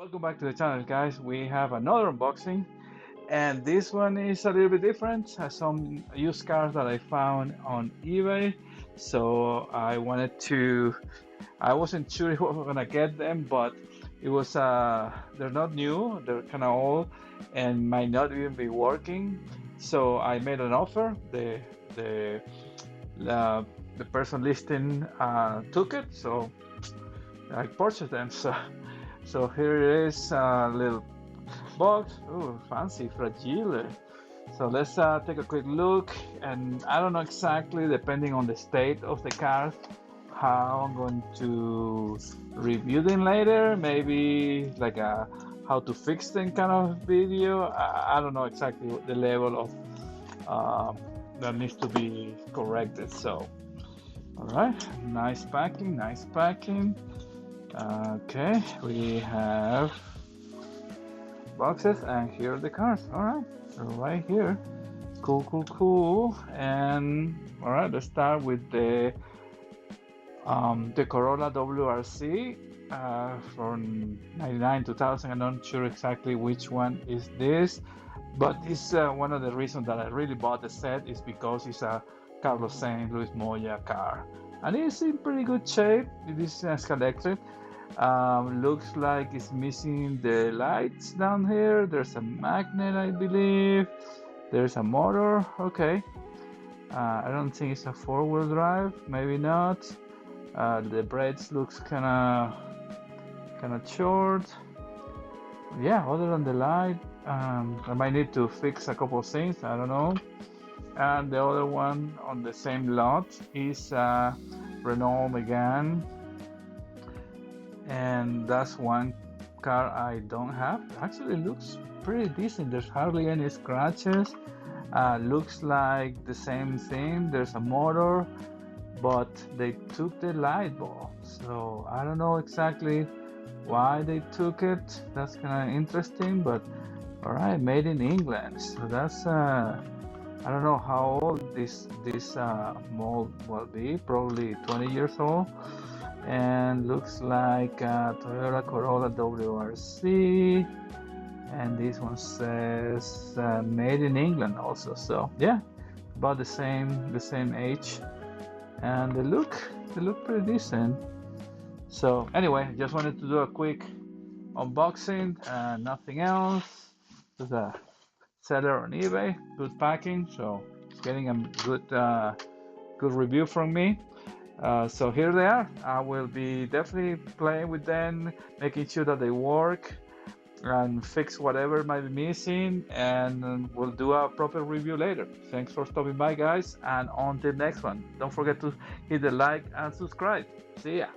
Welcome back to the channel, guys. We have another unboxing, and this one is a little bit different. Some used cars that I found on eBay. So I wasn't sure if I was gonna get them, but they're not new, they're kind of old, and might not even be working. So I made an offer. The uh, the person listing took it, so I purchased them. So here it is, a little box. Ooh, fancy, fragile. So let's take a quick look. And I don't know exactly, depending on the state of the car, how I'm going to review them later. Maybe like a how to fix them kind of video. I don't know exactly what the level of that needs to be corrected. So, all right, nice packing, nice packing. Okay, we have boxes, and here are the cars. All right, so right here. Cool, cool, cool. And all right, let's start with the Corolla WRC from 99 2000. I'm not sure exactly which one is this, but it's one of the reasons that I really bought the set is because it's a Carlos Sainz Luis Moya car, and it's in pretty good shape. It is Scalextric. Looks like it's missing the lights down here. There's a magnet, I believe. There's a motor. Okay. I don't think it's a four-wheel drive. Maybe not. The brakes looks kind of short. Yeah. Other than the light, I might need to fix a couple of things. I don't know. And the other one on the same lot is Renault Megane. And that's one car I don't have. Actually, it looks pretty decent. There's hardly any scratches. Looks like the same thing. There's a motor, but they took the light bulb. So I don't know exactly why they took it. That's kind of interesting. But all right, made in England. So that's I don't know how old this mold will be. Probably 20 years old. And looks like Toyota Corolla WRC, and this one says made in England also. So yeah, about the same age, and they look pretty decent. So anyway, just wanted to do a quick unboxing, nothing else. Just a seller on eBay, good packing, so getting a good review from me. So here they are. I will be definitely playing with them, making sure that they work and fix whatever might be missing, and we'll do a proper review later. Thanks for stopping by, guys, and until next one, don't forget to hit the like and subscribe. See ya.